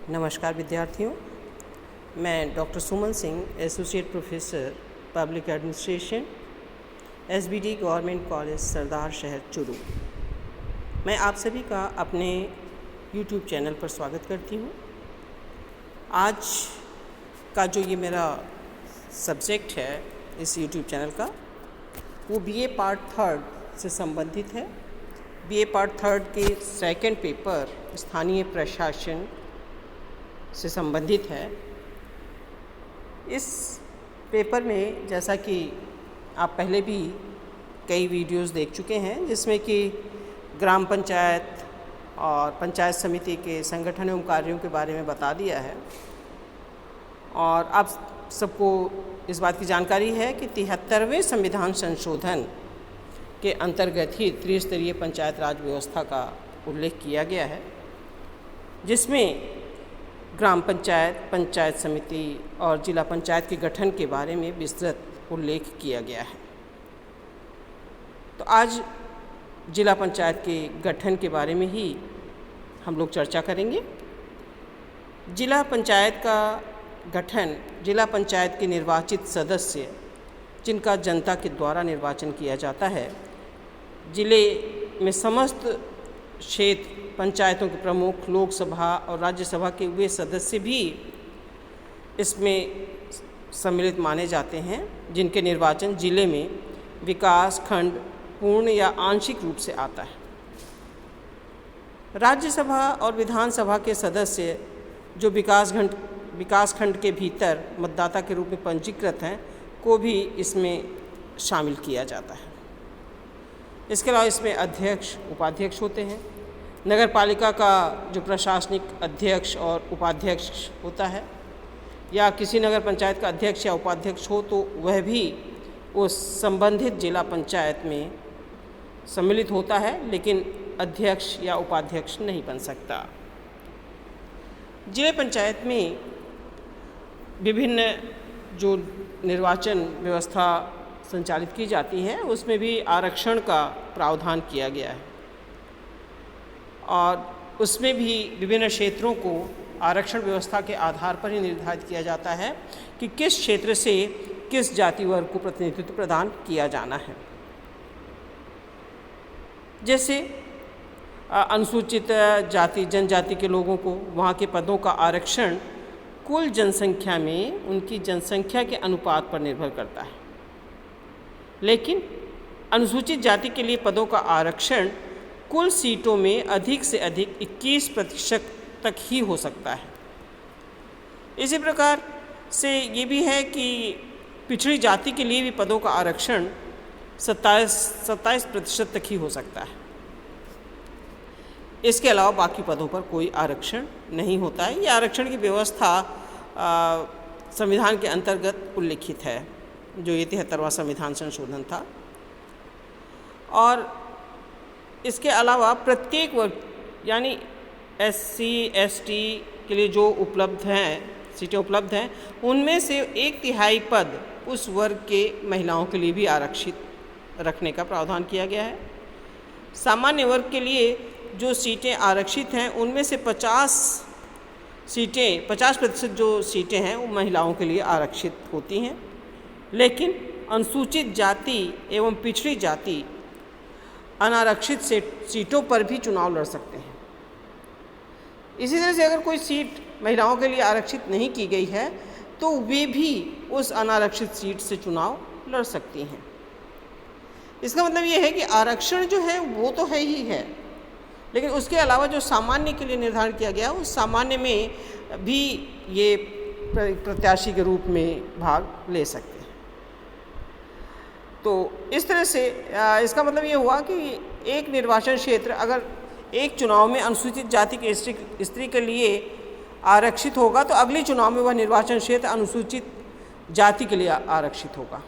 नमस्कार विद्यार्थियों, मैं doctor Suman Singh, associate professor public administration, SBD government college Sardarshahar Churu. मैं आप सभी का अपने यूट्यूब चैनल पर स्वागत करती हूँ। आज का जो ये मेरा सब्जेक्ट है इस यूट्यूब चैनल का, वो बीए पार्ट थर्ड से संबंधित है। बीए पार्ट थर्ड के सेकंड पेपर स्थानीय प्रशासन से संबंधित है। इस पेपर में जैसा कि आप पहले भी कई वीडियोस देख चुके हैं, जिसमें कि ग्राम पंचायत और पंचायत समिति के संगठन एवं कार्यों के बारे में बता दिया है। और आप सबको इस बात की जानकारी है कि 73वें संविधान संशोधन के अंतर्गत ही त्रिस्तरीय पंचायत राज व्यवस्था का उल्लेख किया गया है, जिसमें ग्राम पंचायत, पंचायत समिति और जिला पंचायत के गठन के बारे में विस्तृत उल्लेख किया गया है। तो आज जिला पंचायत के गठन के बारे में ही हम लोग चर्चा करेंगे। जिला पंचायत का गठन जिला पंचायत के निर्वाचित सदस्य, जिनका जनता के द्वारा निर्वाचन किया जाता है, जिले में समस्त क्षेत्र पंचायतों के प्रमुख, लोकसभा और राज्यसभा के वे सदस्य भी इसमें सम्मिलित माने जाते हैं, जिनके निर्वाचन जिले में विकास खंड पूर्ण या आंशिक रूप से आता है। राज्यसभा और विधानसभा के सदस्य जो विकास खंड के भीतर मतदाता के रूप में पंजीकृत हैं, को भी इसमें शामिल किया जाता है। इसके अलावा इसमें अध्यक्ष, उपाध्यक्ष होते हैं। नगर पालिका का जो प्रशासनिक अध्यक्ष और उपाध्यक्ष होता है, या किसी नगर पंचायत का अध्यक्ष या उपाध्यक्ष हो, तो वह भी उस संबंधित जिला पंचायत में सम्मिलित होता है, लेकिन अध्यक्ष या उपाध्यक्ष नहीं बन सकता। जिला पंचायत में विभिन्न जो निर्वाचन व्यवस्था संचालित की जाती है, उसमें भी आरक्षण का प्रावधान किया गया है, और उसमें भी विभिन्न क्षेत्रों को आरक्षण व्यवस्था के आधार पर ही निर्धारित किया जाता है कि किस क्षेत्र से किस जाति वर्ग को प्रतिनिधित्व प्रदान किया जाना है। जैसे अनुसूचित जाति जनजाति के लोगों को वहाँ के पदों का आरक्षण कुल जनसंख्या में उनकी जनसंख्या के अनुपात पर निर्भर करता है, लेकिन अनुसूचित जाति के लिए पदों का आरक्षण कुल सीटों में अधिक से अधिक 21% तक ही हो सकता है। इसी प्रकार से ये भी है कि पिछड़ी जाति के लिए भी पदों का आरक्षण 27% तक ही हो सकता है। इसके अलावा बाकी पदों पर कोई आरक्षण नहीं होता है। ये आरक्षण की व्यवस्था संविधान के अंतर्गत उल्लिखित है, जो ये 73वां संविधान संशोधन था। और इसके अलावा प्रत्येक वर्ग, यानी SC ST के लिए जो उपलब्ध हैं, सीटें उपलब्ध हैं, उनमें से 1/3 पद उस वर्ग के महिलाओं के लिए भी आरक्षित रखने का प्रावधान किया गया है। सामान्य वर्ग के लिए जो सीटें आरक्षित हैं, उनमें से 50% जो सीटें हैं वो महिलाओं के लिए आरक्षित होती हैं, लेकिन अनुसूचित जाति एवं पिछड़ी जाति अनारक्षित सीटों पर भी चुनाव लड़ सकते हैं। इसी तरह से अगर कोई सीट महिलाओं के लिए आरक्षित नहीं की गई है, तो वे भी उस अनारक्षित सीट से चुनाव लड़ सकती हैं। इसका मतलब ये है कि आरक्षण जो है वो तो है ही है, लेकिन उसके अलावा जो सामान्य के लिए निर्धारित किया गया, उस सामान्य में भी ये प्रत्याशी के रूप में भाग ले सकते हैं। तो इस तरह से इसका मतलब ये हुआ कि एक निर्वाचन क्षेत्र अगर एक चुनाव में अनुसूचित जाति के स्त्री के लिए आरक्षित होगा, तो अगले चुनाव में वह निर्वाचन क्षेत्र अनुसूचित जाति के लिए आरक्षित होगा।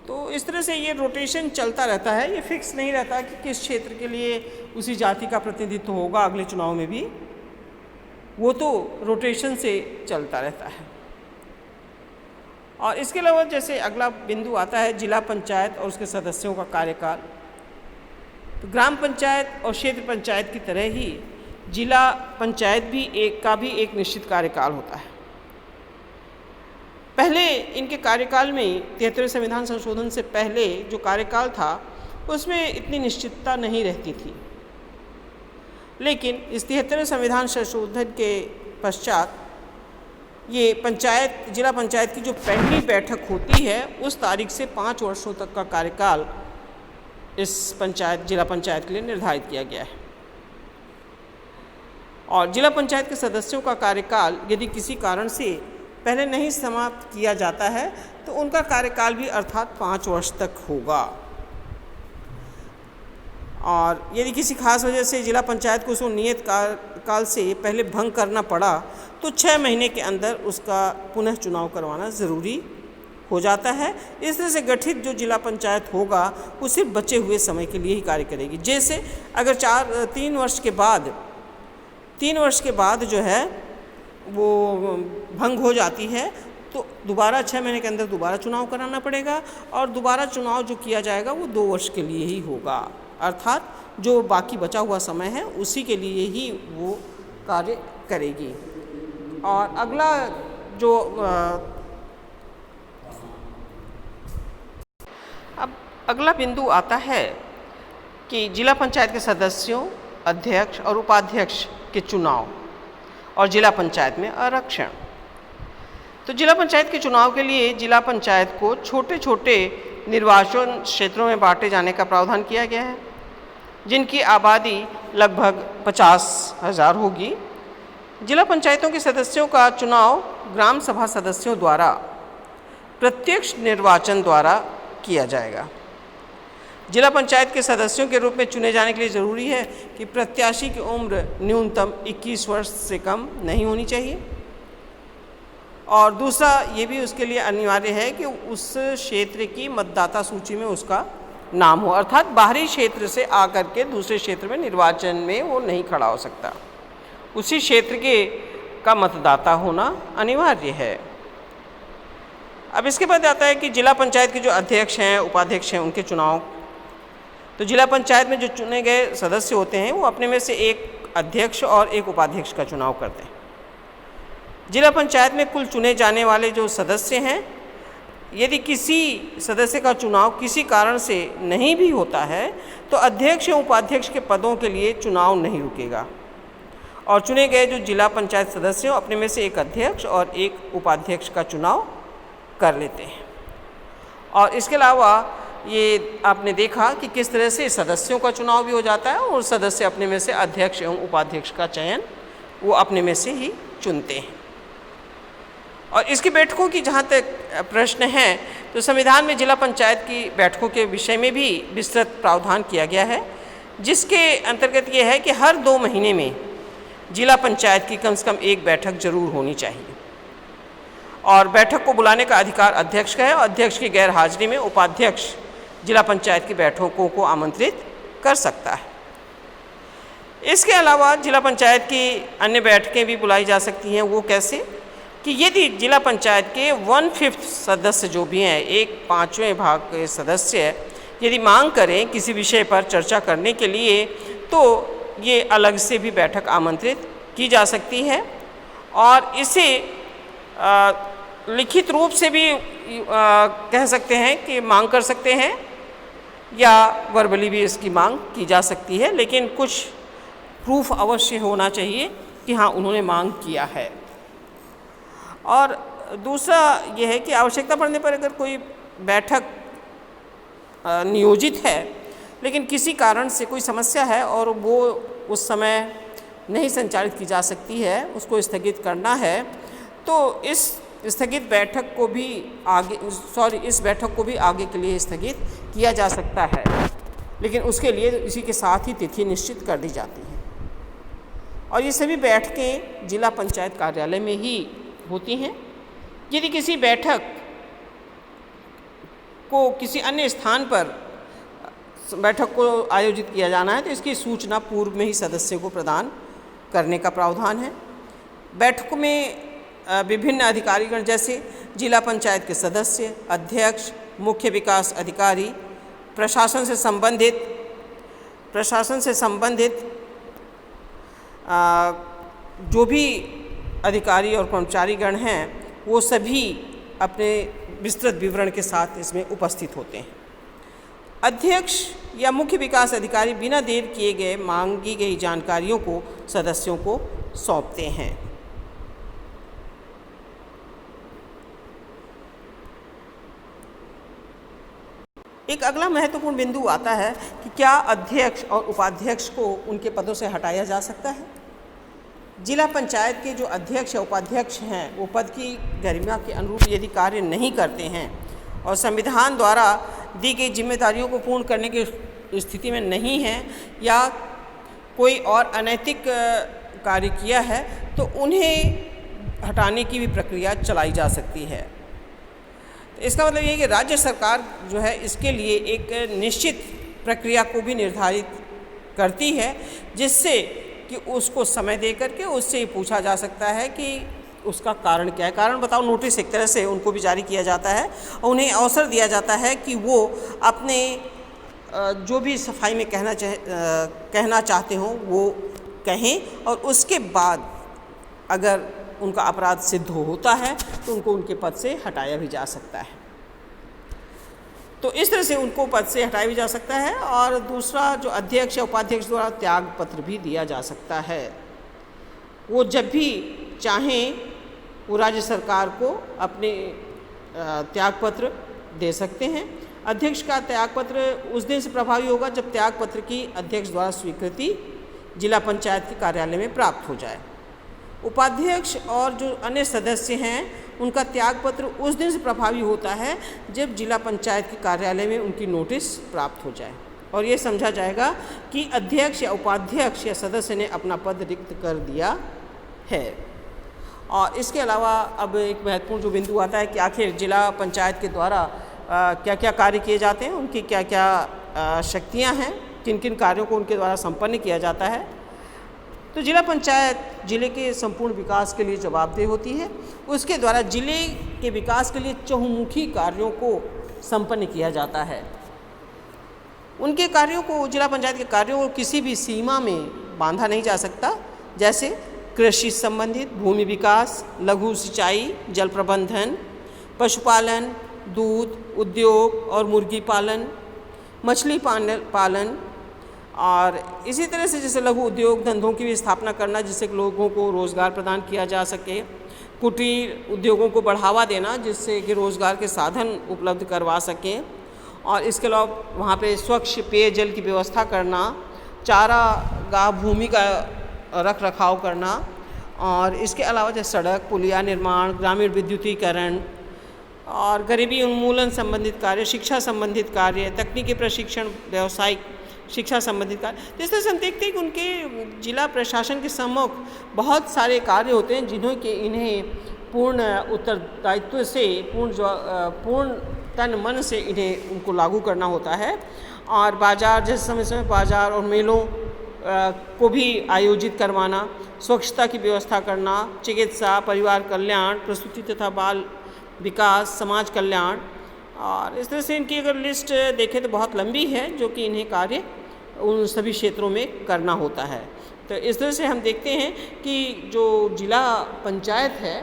तो इस तरह से ये रोटेशन चलता रहता है। ये फिक्स नहीं रहता कि किस क्षेत्र के लिए उसी जाति का प्रतिनिधित्व होगा अगले चुनाव में भी, वो तो रोटेशन से चलता रहता है। और इसके अलावा जैसे अगला बिंदु आता है जिला पंचायत और उसके सदस्यों का कार्यकाल। तो ग्राम पंचायत और क्षेत्र पंचायत की तरह ही जिला पंचायत भी एक निश्चित कार्यकाल होता है। पहले इनके कार्यकाल में 73वें संविधान संशोधन से पहले जो कार्यकाल था उसमें इतनी निश्चितता नहीं रहती थी, लेकिन इस 73वें संविधान संशोधन के पश्चात ये जिला पंचायत की जो पहली बैठक होती है उस तारीख से 5 वर्षों तक का कार्यकाल इस जिला पंचायत के लिए निर्धारित किया गया है। और जिला पंचायत के सदस्यों का कार्यकाल यदि किसी कारण से पहले नहीं समाप्त किया जाता है तो उनका कार्यकाल भी अर्थात 5 वर्ष तक होगा। और यदि किसी खास वजह से जिला पंचायत को उस नियत काल से पहले भंग करना पड़ा तो 6 महीने के अंदर उसका पुनः चुनाव करवाना ज़रूरी हो जाता है। इस तरह से गठित जो जिला पंचायत होगा वो सिर्फ बचे हुए समय के लिए ही कार्य करेगी। जैसे अगर 3 वर्ष के बाद जो है वो भंग हो जाती है तो दोबारा 6 महीने के अंदर दोबारा चुनाव कराना पड़ेगा और दोबारा चुनाव जो किया जाएगा वो 2 वर्ष के लिए ही होगा, अर्थात जो बाकी बचा हुआ समय है उसी के लिए ही वो कार्य करेगी। और अगला जो अब अगला बिंदु आता है कि जिला पंचायत के सदस्यों, अध्यक्ष और उपाध्यक्ष के चुनाव और जिला पंचायत में आरक्षण। तो जिला पंचायत के चुनाव के लिए जिला पंचायत को छोटे छोटे निर्वाचन क्षेत्रों में बांटे जाने का प्रावधान किया गया है, जिनकी आबादी लगभग 50,000 होगी। जिला पंचायतों के सदस्यों का चुनाव ग्राम सभा सदस्यों द्वारा प्रत्यक्ष निर्वाचन द्वारा किया जाएगा। जिला पंचायत के सदस्यों के रूप में चुने जाने के लिए ज़रूरी है कि प्रत्याशी की उम्र न्यूनतम 21 वर्ष से कम नहीं होनी चाहिए। और दूसरा ये भी उसके लिए अनिवार्य है कि उस क्षेत्र की मतदाता सूची में उसका नाम हो, अर्थात बाहरी क्षेत्र से आकर के दूसरे क्षेत्र में निर्वाचन में वो नहीं खड़ा हो सकता, उसी क्षेत्र का मतदाता होना अनिवार्य है। अब इसके बाद आता है कि जिला पंचायत के जो अध्यक्ष हैं, उपाध्यक्ष हैं, उनके चुनाव। तो जिला पंचायत में जो चुने गए सदस्य होते हैं वो अपने में से एक अध्यक्ष और एक उपाध्यक्ष का चुनाव करते हैं। जिला पंचायत में कुल चुने जाने वाले जो सदस्य हैं, यदि किसी सदस्य का चुनाव किसी कारण से नहीं भी होता है तो अध्यक्ष या उपाध्यक्ष के पदों के लिए चुनाव नहीं रुकेगा और चुने गए जो जिला पंचायत सदस्य अपने में से एक अध्यक्ष और एक उपाध्यक्ष का चुनाव कर लेते हैं। और इसके अलावा ये आपने देखा कि किस तरह से सदस्यों का चुनाव भी हो जाता है और सदस्य अपने में से अध्यक्ष एवं उपाध्यक्ष का चयन वो अपने में से ही चुनते हैं। और इसकी बैठकों की जहाँ तक प्रश्न है तो संविधान में जिला पंचायत की बैठकों के विषय में भी विस्तृत प्रावधान किया गया है, जिसके अंतर्गत ये है कि हर 2 महीने में जिला पंचायत की कम से कम एक बैठक जरूर होनी चाहिए और बैठक को बुलाने का अधिकार अध्यक्ष का है और अध्यक्ष की गैर हाजिरी में उपाध्यक्ष जिला पंचायत की बैठकों को आमंत्रित कर सकता है। इसके अलावा जिला पंचायत की अन्य बैठकें भी बुलाई जा सकती हैं। वो कैसे कि यदि जिला पंचायत के 1/5 सदस्य जो भी हैं, 1/5वें भाग के सदस्य यदि मांग करें किसी विषय पर चर्चा करने के लिए तो ये अलग से भी बैठक आमंत्रित की जा सकती है और इसे लिखित रूप से भी कह सकते हैं कि मांग कर सकते हैं या वर्बली भी इसकी मांग की जा सकती है, लेकिन कुछ प्रूफ अवश्य होना चाहिए कि हाँ उन्होंने मांग किया है। और दूसरा यह है कि आवश्यकता पड़ने पर अगर कोई बैठक नियोजित है लेकिन किसी कारण से कोई समस्या है और वो उस समय नहीं संचालित की जा सकती है, उसको स्थगित करना है, तो इस बैठक को भी आगे के लिए स्थगित किया जा सकता है, लेकिन उसके लिए इसी के साथ ही तिथि निश्चित कर दी जाती है। और ये सभी बैठकें जिला पंचायत कार्यालय में ही होती हैं। यदि किसी बैठक को किसी अन्य स्थान पर बैठक को आयोजित किया जाना है तो इसकी सूचना पूर्व में ही सदस्य को प्रदान करने का प्रावधान है। बैठकों में विभिन्न अधिकारीगण जैसे जिला पंचायत के सदस्य, अध्यक्ष, मुख्य विकास अधिकारी, प्रशासन से संबंधित जो भी अधिकारी और कर्मचारीगण हैं वो सभी अपने विस्तृत विवरण के साथ इसमें उपस्थित होते हैं। अध्यक्ष या मुख्य विकास अधिकारी बिना देर किए गए मांगी गई जानकारियों को सदस्यों को सौंपते हैं। एक अगला महत्वपूर्ण बिंदु आता है कि क्या अध्यक्ष और उपाध्यक्ष को उनके पदों से हटाया जा सकता है। जिला पंचायत के जो अध्यक्ष या उपाध्यक्ष हैं वो पद की गरिमा के अनुरूप यदि कार्य नहीं करते हैं और संविधान द्वारा दी गई जिम्मेदारियों को पूर्ण करने की स्थिति में नहीं है या कोई और अनैतिक कार्य किया है तो उन्हें हटाने की भी प्रक्रिया चलाई जा सकती है। इसका मतलब ये है कि राज्य सरकार जो है इसके लिए एक निश्चित प्रक्रिया को भी निर्धारित करती है जिससे कि उसको समय दे करके उससे पूछा जा सकता है कि उसका कारण क्या है। कारण बताओ नोटिस एक तरह से उनको भी जारी किया जाता है और उन्हें अवसर दिया जाता है कि वो अपने जो भी सफाई में कहना चाहते हों वो कहें और उसके बाद अगर उनका अपराध सिद्ध होता है तो उनको उनके पद से हटाया भी जा सकता है। तो इस तरह से उनको पद से हटाया भी जा सकता है। और दूसरा जो अध्यक्ष या उपाध्यक्ष द्वारा त्याग पत्र भी दिया जा सकता है। वो जब भी चाहें वो राज्य सरकार को अपने त्याग पत्र दे सकते हैं। अध्यक्ष का त्याग पत्र उस दिन से प्रभावी होगा जब त्याग पत्र की अध्यक्ष द्वारा स्वीकृति जिला पंचायत के कार्यालय में प्राप्त हो जाए। उपाध्यक्ष और जो अन्य सदस्य हैं उनका त्याग पत्र उस दिन से प्रभावी होता है जब जिला पंचायत के कार्यालय में उनकी नोटिस प्राप्त हो जाए और ये समझा जाएगा कि अध्यक्ष या उपाध्यक्ष या सदस्य ने अपना पद रिक्त कर दिया है। और इसके अलावा अब एक महत्वपूर्ण जो बिंदु आता है कि आखिर जिला पंचायत के द्वारा क्या क्या कार्य किए जाते हैं, उनकी क्या क्या शक्तियाँ हैं, किन किन कार्यों को उनके द्वारा संपन्न किया जाता है। तो जिला पंचायत जिले के संपूर्ण विकास के लिए जवाबदेह होती है। उसके द्वारा जिले के विकास के लिए चहुमुखी कार्यों को संपन्न किया जाता है। उनके कार्यों को जिला पंचायत के कार्यों को किसी भी सीमा में बांधा नहीं जा सकता, जैसे कृषि संबंधित, भूमि विकास, लघु सिंचाई, जल प्रबंधन, पशुपालन, दूध उद्योग और मुर्गी पालन, मछली पालन और इसी तरह से जैसे लघु उद्योग धंधों की भी स्थापना करना जिससे लोगों को रोज़गार प्रदान किया जा सके, कुटीर उद्योगों को बढ़ावा देना जिससे कि रोज़गार के साधन उपलब्ध करवा सकें और इसके अलावा वहाँ पे स्वच्छ पेयजल की व्यवस्था करना, चारागाह भूमि का रख रखाव करना और इसके अलावा जैसे सड़क पुलिया निर्माण, ग्रामीण विद्युतीकरण और गरीबी उन्मूलन संबंधित कार्य, शिक्षा संबंधित कार्य, तकनीकी प्रशिक्षण, व्यावसायिक शिक्षा संबंधित कार्य। तो इस तरह से हम देखते हैं कि उनके जिला प्रशासन के सम्मुख बहुत सारे कार्य होते हैं जिन्हों के इन्हें पूर्ण उत्तरदायित्व से पूर्ण तन मन से इन्हें उनको लागू करना होता है। और बाज़ार जैसे समय समय बाज़ार और मेलों को भी आयोजित करवाना, स्वच्छता की व्यवस्था करना, चिकित्सा, परिवार कल्याण, प्रसूति तथा बाल विकास, समाज कल्याण और इस तरह से इनकी अगर लिस्ट देखें तो बहुत लंबी है जो कि इन्हें कार्य उन सभी क्षेत्रों में करना होता है। तो इस तरह से हम देखते हैं कि जो जिला पंचायत है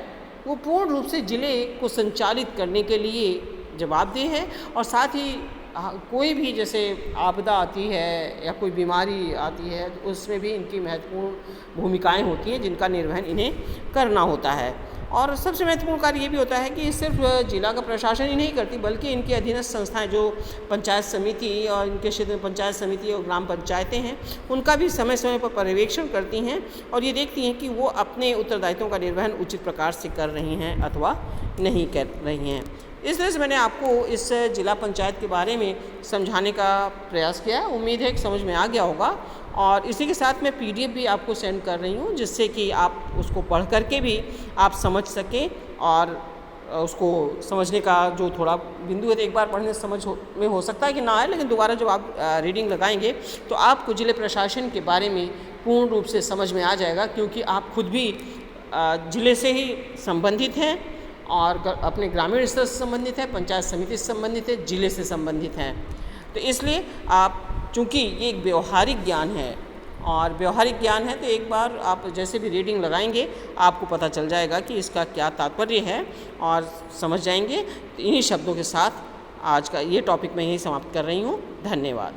वो पूर्ण रूप से जिले को संचालित करने के लिए जवाबदेह है और साथ ही कोई भी जैसे आपदा आती है या कोई बीमारी आती है तो उसमें भी इनकी महत्वपूर्ण भूमिकाएं होती हैं जिनका निर्वहन इन्हें करना होता है। और सबसे महत्वपूर्ण कार्य ये भी होता है कि सिर्फ जिला का प्रशासन ही नहीं करती बल्कि इनकी अधीनस्थ संस्थाएं जो पंचायत समिति और इनके क्षेत्र में पंचायत समिति और ग्राम पंचायतें हैं उनका भी समय समय पर पर्यवेक्षण करती हैं और ये देखती हैं कि वो अपने उत्तरदायित्वों का निर्वहन उचित प्रकार से कर रही हैं अथवा नहीं कर रही हैं। इस तरह से मैंने आपको इस जिला पंचायत के बारे में समझाने का प्रयास किया। उम्मीद है कि समझ में आ गया होगा और इसी के साथ मैं PDF भी आपको सेंड कर रही हूँ जिससे कि आप उसको पढ़ करके भी आप समझ सकें और उसको समझने का जो थोड़ा बिंदु है तो एक बार पढ़ने से समझ में हो सकता है कि ना आए, लेकिन दोबारा जब आप रीडिंग लगाएंगे तो आपको जिले प्रशासन के बारे में पूर्ण रूप से समझ में आ जाएगा क्योंकि आप खुद भी जिले से ही संबंधित हैं और अपने ग्रामीण स्तर से संबंधित है, पंचायत समिति से संबंधित है, जिले से संबंधित हैं। तो इसलिए आप चूँकि ये एक व्यवहारिक ज्ञान है और व्यवहारिक ज्ञान है तो एक बार आप जैसे भी रीडिंग लगाएंगे आपको पता चल जाएगा कि इसका क्या तात्पर्य है और समझ जाएंगे। इन्हीं शब्दों के साथ आज का ये टॉपिक मैं यहीं समाप्त कर रही हूँ। धन्यवाद।